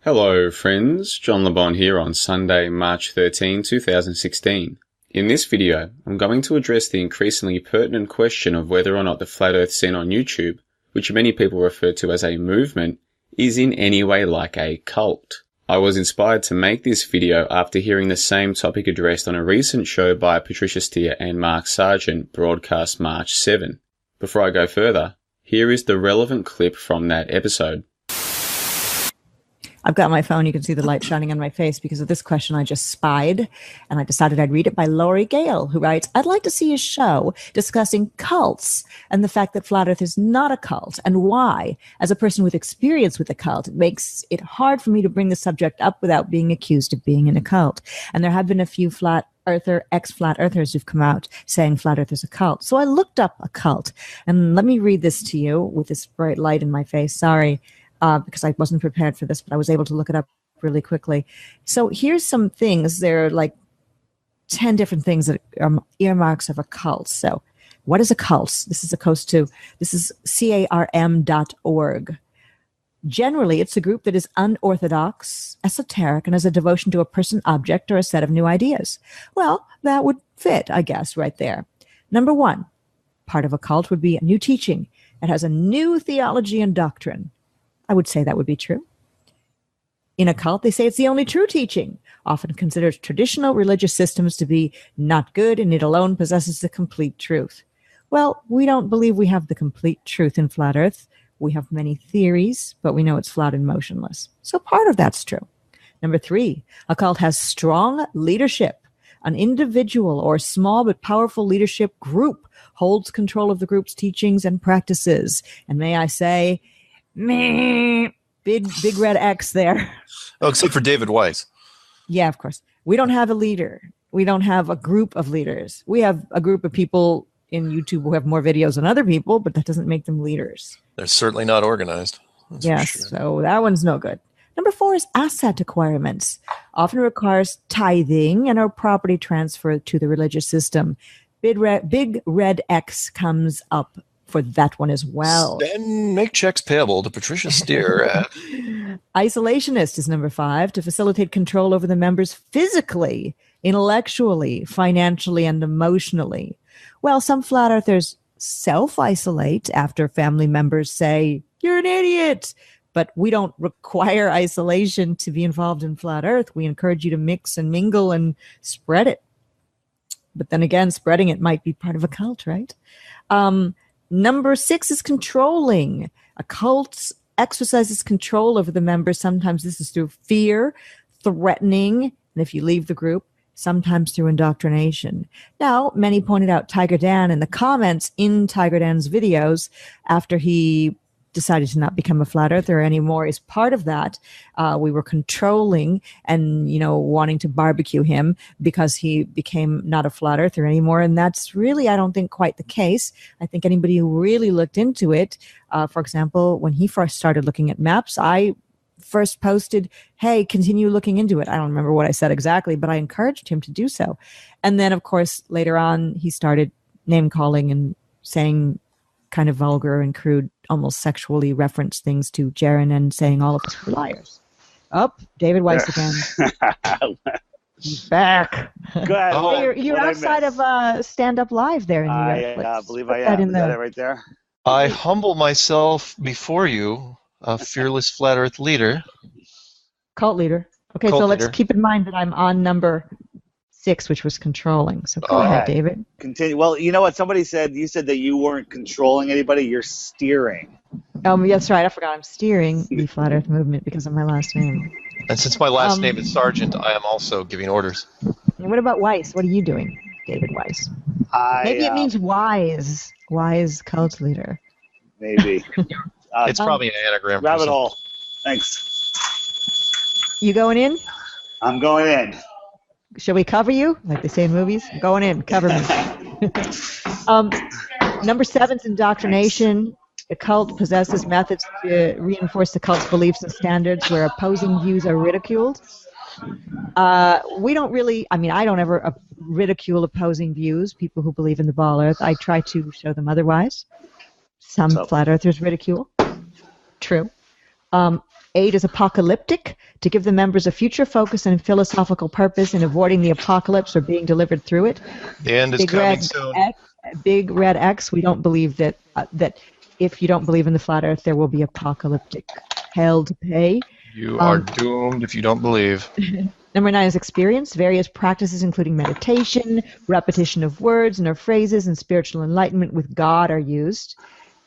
Hello friends, John LeBon here on Sunday, March 13, 2016. In this video, I'm going to address the increasingly pertinent question of whether or not the flat earth scene on YouTube, which many people refer to as a movement, is in any way like a cult. I was inspired to make this video after hearing the same topic addressed on a recent show by Patricia Steer and Mark Sargent, broadcast March 7. Before I go further, here is the relevant clip from that episode. I've got my phone. You can see the light shining on my face because of this question I just spied, and I decided I'd read it by Laurie Gale, who writes, I'd like to see a show discussing cults and the fact that Flat Earth is not a cult and why. As a person with experience with a cult, it makes it hard for me to bring the subject up without being accused of being in a cult. And there have been a few ex-Flat Earthers who've come out saying Flat Earth is a cult. So I looked up a cult, and let me read this to you with this bright light in my face. Sorry. Because I wasn't prepared for this, but I was able to look it up really quickly. So here's some things. There are like 10 different things that are earmarks of a cult. So what is a cult? This is carm.org. Generally, it's a group that is unorthodox, esoteric, and has a devotion to a person, object, or a set of new ideas. Well, that would fit, I guess, right there. Number one, part of a cult would be a new teaching. It has a new theology and doctrine. I would say that would be true. In a cult, they say it's the only true teaching, often considers traditional religious systems to be not good, and it alone possesses the complete truth. Well, we don't believe we have the complete truth in Flat Earth. We have many theories, but we know it's flat and motionless. So part of that's true. Number three, a cult has strong leadership. An individual or small but powerful leadership group holds control of the group's teachings and practices. And may I say, big red X there. Oh, except for David Weiss. Yeah, of course. We don't have a leader. We don't have a group of leaders. We have a group of people in YouTube who have more videos than other people, but that doesn't make them leaders. They're certainly not organized. Yes, so that one's no good. Number four is asset acquirements. Often requires tithing and or property transfer to the religious system. Big red X comes up for that one as well. Then make checks payable to Patricia Steer. Isolationist is number five, to facilitate control over the members physically, intellectually, financially, and emotionally. Well, some Flat Earthers self-isolate after family members say, you're an idiot. But we don't require isolation to be involved in Flat Earth. We encourage you to mix and mingle and spread it. But then again, spreading it might be part of a cult, right? Number six is controlling. A cult exercises control over the members. Sometimes this is through fear, threatening, and if you leave the group, sometimes through indoctrination. Now, many pointed out Tiger Dan in the comments in Tiger Dan's videos after he decided to not become a Flat Earther anymore is part of that. We were controlling and, wanting to barbecue him because he became not a Flat Earther anymore. And that's really, I don't think, quite the case. I think anybody who really looked into it, for example, when he first started looking at maps, I first posted, hey, continue looking into it. I don't remember what I said exactly, but I encouraged him to do so. And then, of course, later on, he started name calling and saying kind of vulgar and crude, almost sexually referenced things to Jaren and saying all of us were liars. David Weiss again. He's back. Go ahead. Hey, you're outside of Stand Up Live there in New York. I believe I am. Is that it right there? I humble myself before you, a fearless Flat Earth leader. Cult leader. Okay, so let's keep in mind that I'm on number 6, which was controlling. So go ahead, David. Continue. Well, you know what? Somebody said, you said that you weren't controlling anybody. You're steering. That's right. I forgot. I'm steering the Flat Earth movement because of my last name. And since my last name is Sargent, I am also giving orders. And what about Weiss? What are you doing, David Weiss? Maybe it means wise. Wise cult leader. Maybe. It's probably an anagram. Rabbit hole. Thanks. You going in? I'm going in. Shall we cover you? Like they say in movies? I'm going in. Cover me. Number 7 is indoctrination. A cult possesses methods to reinforce the cult's beliefs and standards where opposing views are ridiculed. We don't really, I don't ever ridicule opposing views, people who believe in the ball earth. I try to show them otherwise. Some flat earthers ridicule. True. 8 is apocalyptic, to give the members a future focus and philosophical purpose in avoiding the apocalypse or being delivered through it. The end is coming soon. Big red X, we don't believe that if you don't believe in the flat earth, there will be apocalyptic hell to pay. You are doomed if you don't believe. Number 9 is experience. Various practices, including meditation, repetition of words and or phrases, and spiritual enlightenment with God are used.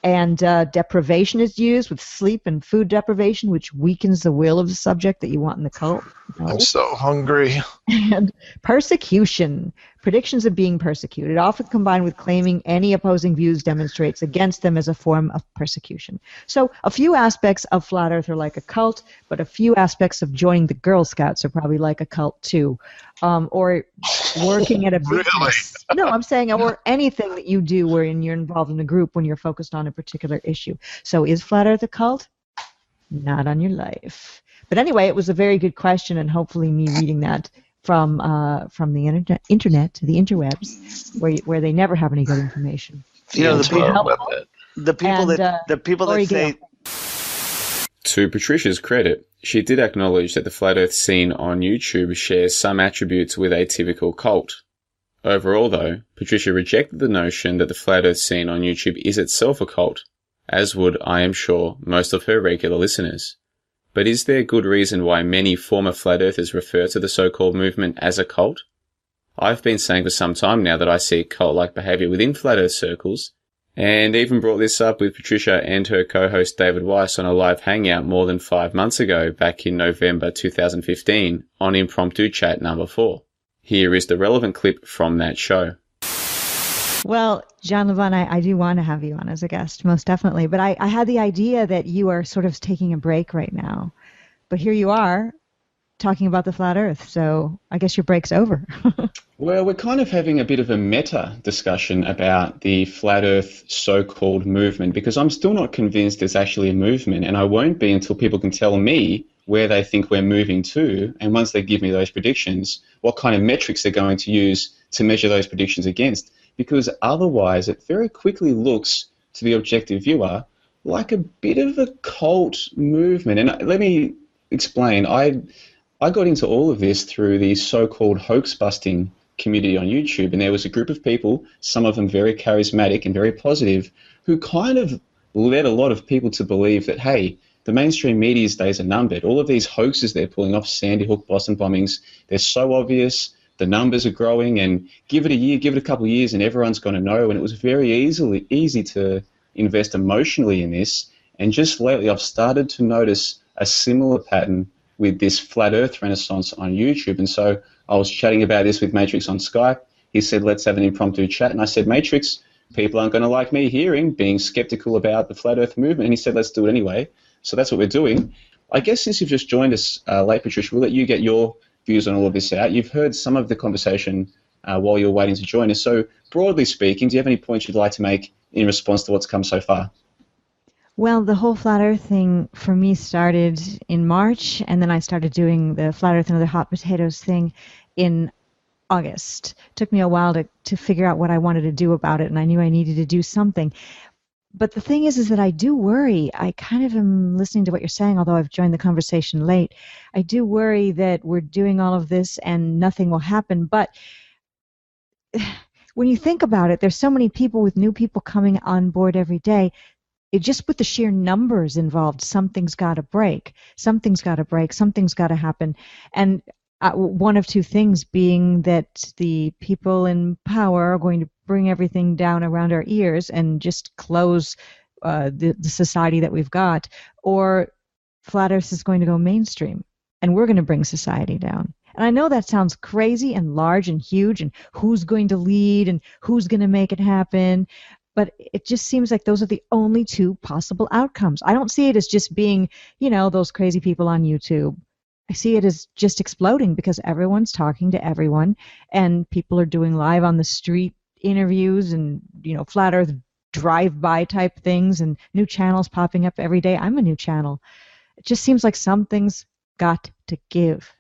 And deprivation is used with sleep and food deprivation, which weakens the will of the subject that you want in the cult. No. I'm so hungry. And persecution. Predictions of being persecuted, often combined with claiming any opposing views demonstrates against them as a form of persecution. So a few aspects of Flat Earth are like a cult, but a few aspects of joining the Girl Scouts are probably like a cult too. Or working at a business. Really? No, I'm saying, or anything that you do wherein you're involved in a group when you're focused on a particular issue. So is Flat Earth a cult? Not on your life. But anyway, it was a very good question, and hopefully me reading that from the internet to the interwebs, where they never have any good information. You know, the people that say. To Patricia's credit, she did acknowledge that the Flat Earth scene on YouTube shares some attributes with a typical cult. Overall, though, Patricia rejected the notion that the Flat Earth scene on YouTube is itself a cult, as would, I am sure, most of her regular listeners. But is there good reason why many former Flat Earthers refer to the so-called movement as a cult? I've been saying for some time now that I see cult-like behaviour within Flat Earth circles, and even brought this up with Patricia and her co-host David Weiss on a live hangout more than 5 months ago back in November 2015 on Impromptu Chat number 4. Here is the relevant clip from that show. Well, John Levon, I do want to have you on as a guest, most definitely. But I had the idea that you are sort of taking a break right now. But here you are talking about the Flat Earth, so I guess your break's over. Well, we're kind of having a bit of a meta discussion about the Flat Earth so-called movement, because I'm still not convinced there's actually a movement, and I won't be until people can tell me where they think we're moving to, and once they give me those predictions, what kind of metrics they're going to use to measure those predictions against. Because otherwise it very quickly looks to the objective viewer like a bit of a cult movement. And let me explain. I got into all of this through the so-called hoax-busting community on YouTube, and there was a group of people, some of them very charismatic and very positive, who kind of led a lot of people to believe that, hey, the mainstream media's days are numbered. All of these hoaxes they're pulling off, Sandy Hook, Boston bombings, they're so obvious. The numbers are growing, and give it a year, give it a couple of years, and everyone's going to know. And it was very easy to invest emotionally in this. And just lately, I've started to notice a similar pattern with this Flat Earth renaissance on YouTube. And so I was chatting about this with Matrix on Skype. He said, let's have an impromptu chat. And I said, Matrix, people aren't going to like me being skeptical about the Flat Earth movement. And he said, let's do it anyway. So that's what we're doing. I guess since you've just joined us late, Patricia, we'll let you get your views on all of this out. You've heard some of the conversation while you're waiting to join us. So broadly speaking, do you have any points you'd like to make in response to what's come so far? Well, the whole Flat Earth thing for me started in March, and then I started doing the Flat Earth and Other Hot Potatoes thing in August. It took me a while to figure out what I wanted to do about it, and I knew I needed to do something. But the thing is that I do worry. I kind of am listening to what you're saying, although I've joined the conversation late. I do worry that we're doing all of this and nothing will happen. But when you think about it, there's so many people with new people coming on board every day. Just with the sheer numbers involved, something's got to break. Something's got to break. Something's got to happen. And one of two things being that the people in power are going to bring everything down around our ears and just close the society that we've got, or Flat Earth is going to go mainstream and we're going to bring society down. And I know that sounds crazy and large and huge, and who's going to lead and who's going to make it happen, but it just seems like those are the only two possible outcomes. I don't see it as just being, those crazy people on YouTube. I see it as just exploding because everyone's talking to everyone, and people are doing live on the street interviews and, Flat Earth drive-by type things, and new channels popping up every day. I'm a new channel. It just seems like something's got to give.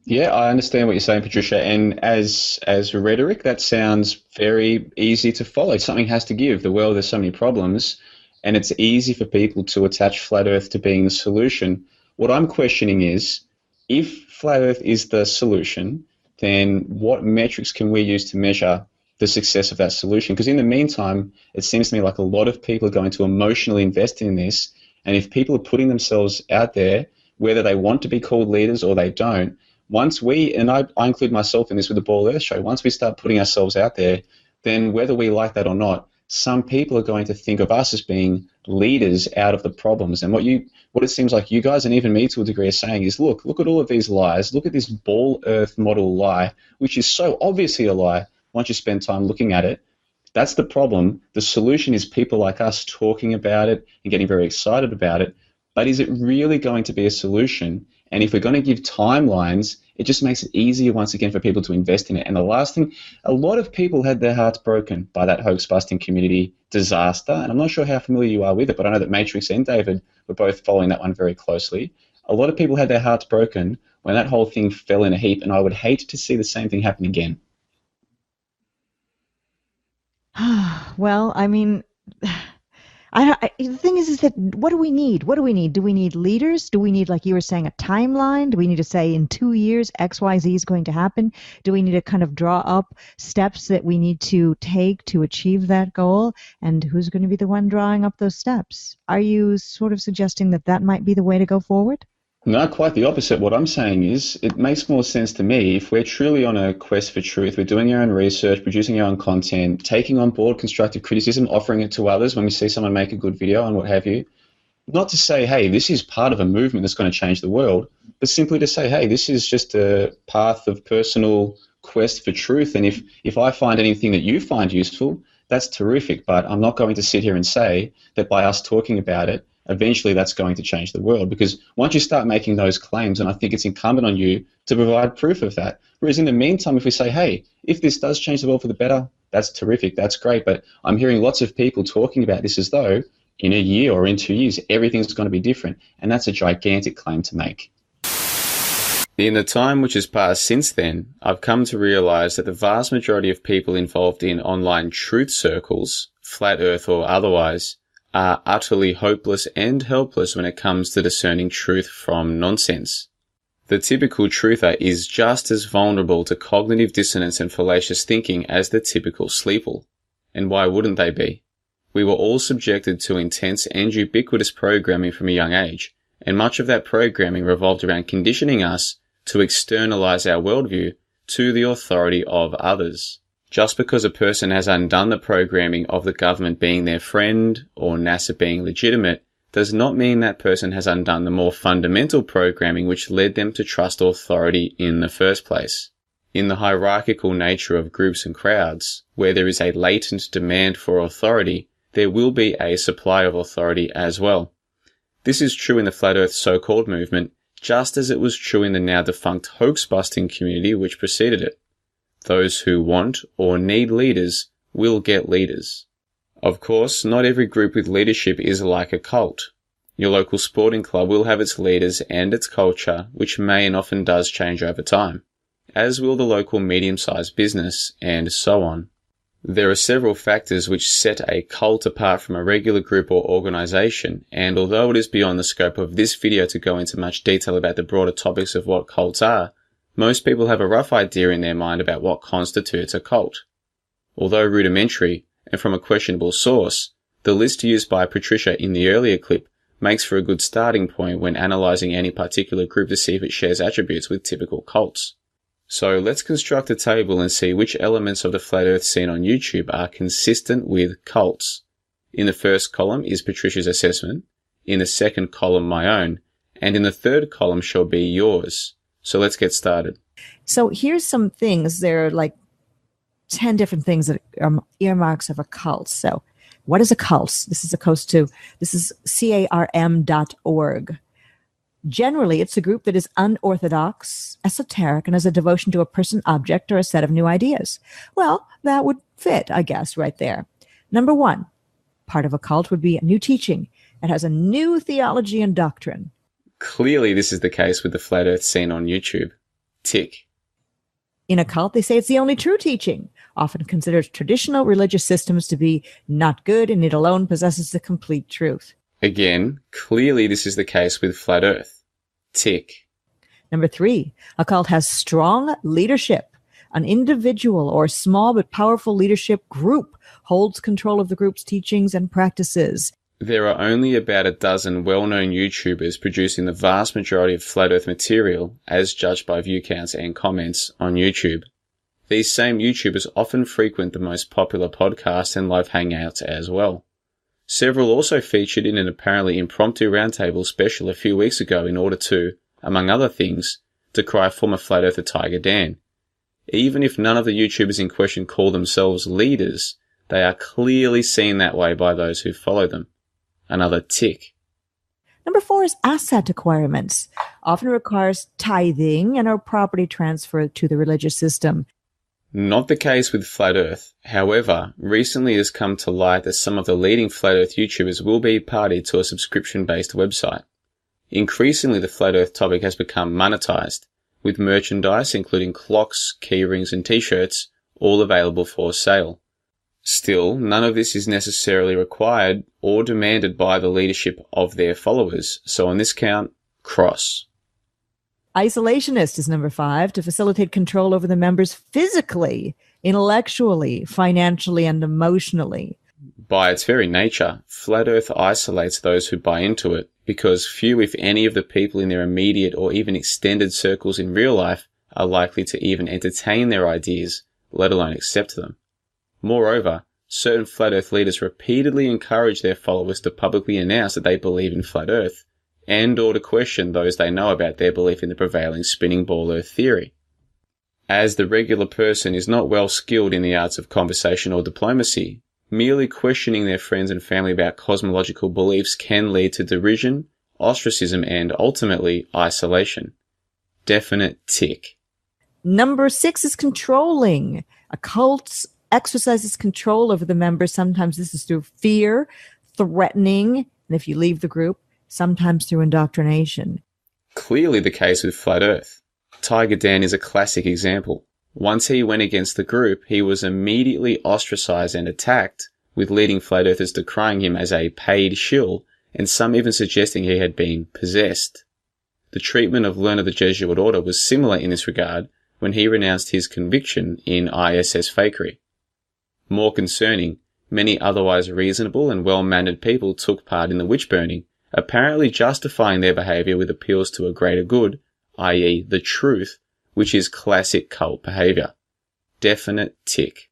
Yeah, I understand what you're saying, Patricia, and as rhetoric, that sounds very easy to follow. Something has to give. The world has so many problems, and it's easy for people to attach flat Earth to being the solution. What I'm questioning is, if flat Earth is the solution, then what metrics can we use to measure the success of that solution? Because in the meantime, it seems to me like a lot of people are going to emotionally invest in this, and if people are putting themselves out there, whether they want to be called leaders or they don't, once we, and I include myself in this with the Ball Earth Show, once we start putting ourselves out there, then whether we like that or not, some people are going to think of us as being leaders out of the problems. And what it seems like you guys, and even me to a degree, are saying is, look at all of these lies. Look at this Ball Earth model lie, which is so obviously a lie once you spend time looking at it. That's the problem. The solution is people like us talking about it and getting very excited about it. But is it really going to be a solution? And if we're going to give timelines, it just makes it easier once again for people to invest in it. And the last thing, a lot of people had their hearts broken by that hoax-busting community disaster. And I'm not sure how familiar you are with it, but I know that Matrix and David were both following that one very closely. A lot of people had their hearts broken when that whole thing fell in a heap, and I would hate to see the same thing happen again. Well, I mean, the thing is that what do we need? What do we need? Do we need leaders? Do we need, like you were saying, a timeline? Do we need to say in 2 years X, Y, Z is going to happen? Do we need to kind of draw up steps that we need to take to achieve that goal? And who's going to be the one drawing up those steps? Are you sort of suggesting that that might be the way to go forward? No, quite the opposite. What I'm saying is it makes more sense to me if we're truly on a quest for truth, we're doing our own research, producing our own content, taking on board constructive criticism, offering it to others when we see someone make a good video and what have you. Not to say, hey, this is part of a movement that's going to change the world, but simply to say, hey, this is just a path of personal quest for truth. And if I find anything that you find useful, that's terrific. But I'm not going to sit here and say that by us talking about it, eventually that's going to change the world, because once you start making those claims, and I think it's incumbent on you to provide proof of that. Whereas in the meantime, if we say, hey, if this does change the world for the better, that's terrific, that's great, but I'm hearing lots of people talking about this as though in a year or in 2 years, everything's going to be different, and that's a gigantic claim to make. In the time which has passed since then, I've come to realize that the vast majority of people involved in online truth circles, flat earth or otherwise, are utterly hopeless and helpless when it comes to discerning truth from nonsense. The typical truther is just as vulnerable to cognitive dissonance and fallacious thinking as the typical sleeple. And why wouldn't they be? We were all subjected to intense and ubiquitous programming from a young age, and much of that programming revolved around conditioning us to externalize our worldview to the authority of others. Just because a person has undone the programming of the government being their friend or NASA being legitimate does not mean that person has undone the more fundamental programming which led them to trust authority in the first place. In the hierarchical nature of groups and crowds, where there is a latent demand for authority, there will be a supply of authority as well. This is true in the Flat Earth so-called movement, just as it was true in the now defunct hoax-busting community which preceded it. Those who want or need leaders will get leaders. Of course, not every group with leadership is like a cult. Your local sporting club will have its leaders and its culture, which may and often does change over time, as will the local medium-sized business, and so on. There are several factors which set a cult apart from a regular group or organization, and although it is beyond the scope of this video to go into much detail about the broader topics of what cults are, most people have a rough idea in their mind about what constitutes a cult. Although rudimentary, and from a questionable source, the list used by Patricia in the earlier clip makes for a good starting point when analyzing any particular group to see if it shares attributes with typical cults. So let's construct a table and see which elements of the flat earth scene on YouTube are consistent with cults. In the first column is Patricia's assessment, in the second column my own, and in the third column shall be yours. So let's get started. So here's some things. There are like 10 different things that are earmarks of a cult. So what is a cult? This is carm.org. Generally, it's a group that is unorthodox, esoteric, and has a devotion to a person, object, or a set of new ideas. Well, that would fit, I guess, right there. Number one, part of a cult would be a new teaching. It has a new theology and doctrine. Clearly, this is the case with the flat earth scene on YouTube. Tick. In a cult, they say it's the only true teaching. often considers traditional religious systems to be not good, and it alone possesses the complete truth. Again, clearly this is the case with Flat Earth. Tick. Number 3, a cult has strong leadership. An individual or small but powerful leadership group holds control of the group's teachings and practices. There are only about a dozen well-known YouTubers producing the vast majority of Flat Earth material, as judged by view counts and comments, on YouTube. These same YouTubers often frequent the most popular podcasts and live hangouts as well. Several also featured in an apparently impromptu roundtable special a few weeks ago in order to, among other things, decry former Flat Earther Tiger Dan. Even if none of the YouTubers in question call themselves leaders, they are clearly seen that way by those who follow them. Another tick. Number 4 is asset acquirements. Often requires tithing and or property transfer to the religious system. Not the case with Flat Earth. However, recently it has come to light that some of the leading Flat Earth YouTubers will be party to a subscription-based website. Increasingly, the Flat Earth topic has become monetized, with merchandise including clocks, keyrings and t-shirts all available for sale. Still, none of this is necessarily required or demanded by the leadership of their followers, so on this count, cross. Isolationist is number 5, to facilitate control over the members physically, intellectually, financially, and emotionally. By its very nature, Flat Earth isolates those who buy into it, because few, if any, of the people in their immediate or even extended circles in real life are likely to even entertain their ideas, let alone accept them. Moreover, certain Flat Earth leaders repeatedly encourage their followers to publicly announce that they believe in Flat Earth, and or to question those they know about their belief in the prevailing spinning ball Earth theory. As the regular person is not well skilled in the arts of conversation or diplomacy, merely questioning their friends and family about cosmological beliefs can lead to derision, ostracism, and ultimately isolation. Definite tick. Number 6 is controlling. A cult exercises control over the members. Sometimes this is through fear, threatening, and if you leave the group, sometimes through indoctrination. Clearly the case with Flat Earth. Tiger Dan is a classic example. Once he went against the group, he was immediately ostracized and attacked, with leading Flat Earthers decrying him as a paid shill, and some even suggesting he had been possessed. The treatment of Learner the Jesuit Order was similar in this regard when he renounced his conviction in ISS fakery. More concerning, many otherwise reasonable and well-mannered people took part in the witch burning, apparently justifying their behavior with appeals to a greater good, i.e. the truth, which is classic cult behavior. Definite tick.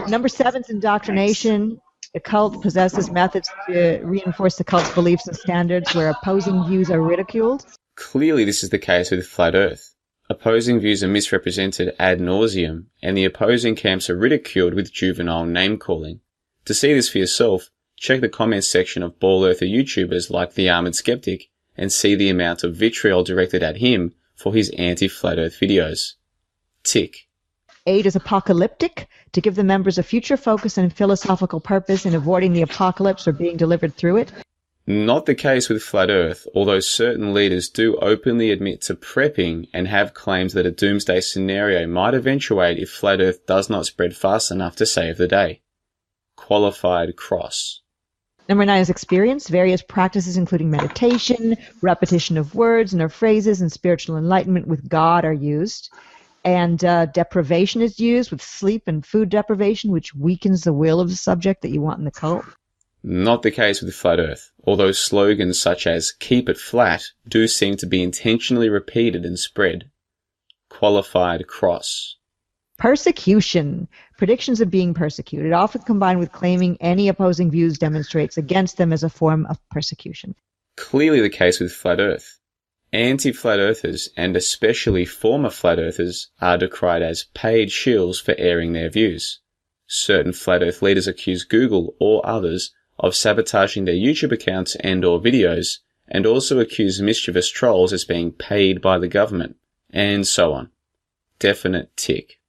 Number 7 is indoctrination. The cult possesses methods to reinforce the cult's beliefs and standards where opposing views are ridiculed. Clearly this is the case with Flat Earth. Opposing views are misrepresented ad nauseum, and the opposing camps are ridiculed with juvenile name-calling. To see this for yourself, check the comments section of Ball Earther YouTubers like The Armored Skeptic and see the amount of vitriol directed at him for his anti-Flat Earth videos. Tick. 8 is apocalyptic, to give the members a future focus and philosophical purpose in avoiding the apocalypse or being delivered through it. Not the case with Flat Earth, although certain leaders do openly admit to prepping and have claims that a doomsday scenario might eventuate if Flat Earth does not spread fast enough to save the day. Qualified cross. Number 9 is experience. Various practices including meditation, repetition of words and or phrases, and spiritual enlightenment with God are used. And deprivation is used with sleep and food deprivation, which weakens the will of the subject that you want in the cult. Not the case with Flat Earth, although slogans such as "keep it flat" do seem to be intentionally repeated and spread. Qualified cross. Persecution. Predictions of being persecuted, often combined with claiming any opposing views demonstrates against them as a form of persecution. Clearly the case with Flat Earth. Anti-Flat Earthers, and especially former Flat Earthers, are decried as paid shills for airing their views. Certain Flat Earth leaders accuse Google or others of sabotaging their YouTube accounts and or videos, and also accuse mischievous trolls as being paid by the government, and so on. Definite tick.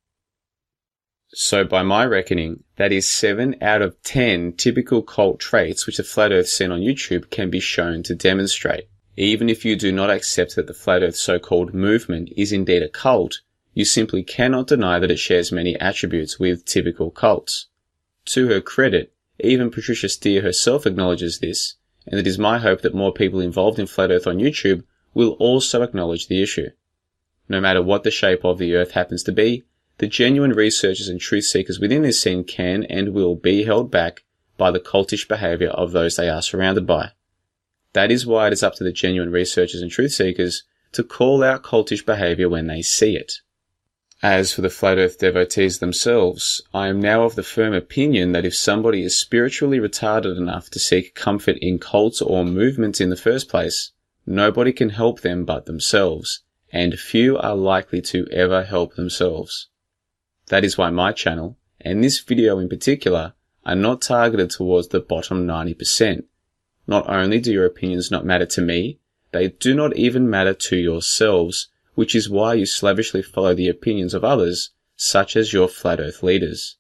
So by my reckoning, that is 7 out of 10 typical cult traits which the Flat Earth scene on YouTube can be shown to demonstrate. Even if you do not accept that the Flat Earth so-called movement is indeed a cult, you simply cannot deny that it shares many attributes with typical cults. To her credit, even Patricia Steere herself acknowledges this, and it is my hope that more people involved in Flat Earth on YouTube will also acknowledge the issue. No matter what the shape of the Earth happens to be, the genuine researchers and truth seekers within this scene can and will be held back by the cultish behaviour of those they are surrounded by. That is why it is up to the genuine researchers and truth seekers to call out cultish behaviour when they see it. As for the Flat Earth devotees themselves, I am now of the firm opinion that if somebody is spiritually retarded enough to seek comfort in cults or movements in the first place, nobody can help them but themselves, and few are likely to ever help themselves. That is why my channel, and this video in particular, are not targeted towards the bottom 90%. Not only do your opinions not matter to me, they do not even matter to yourselves, which is why you slavishly follow the opinions of others, such as your Flat Earth leaders.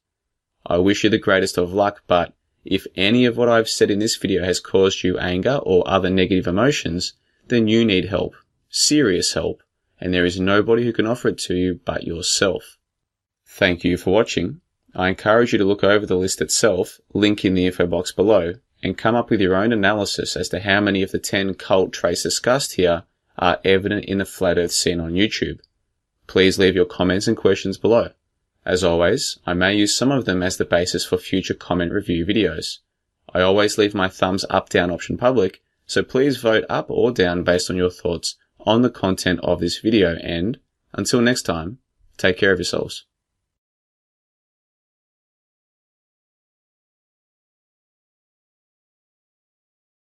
I wish you the greatest of luck, but if any of what I've said in this video has caused you anger or other negative emotions, then you need help, serious help, and there is nobody who can offer it to you but yourself. Thank you for watching. I encourage you to look over the list itself, link in the info box below, and come up with your own analysis as to how many of the 10 cult traits discussed here are evident in the Flat Earth scene on YouTube. Please leave your comments and questions below. As always, I may use some of them as the basis for future comment review videos. I always leave my thumbs up down option public, so please vote up or down based on your thoughts on the content of this video, and until next time, take care of yourselves.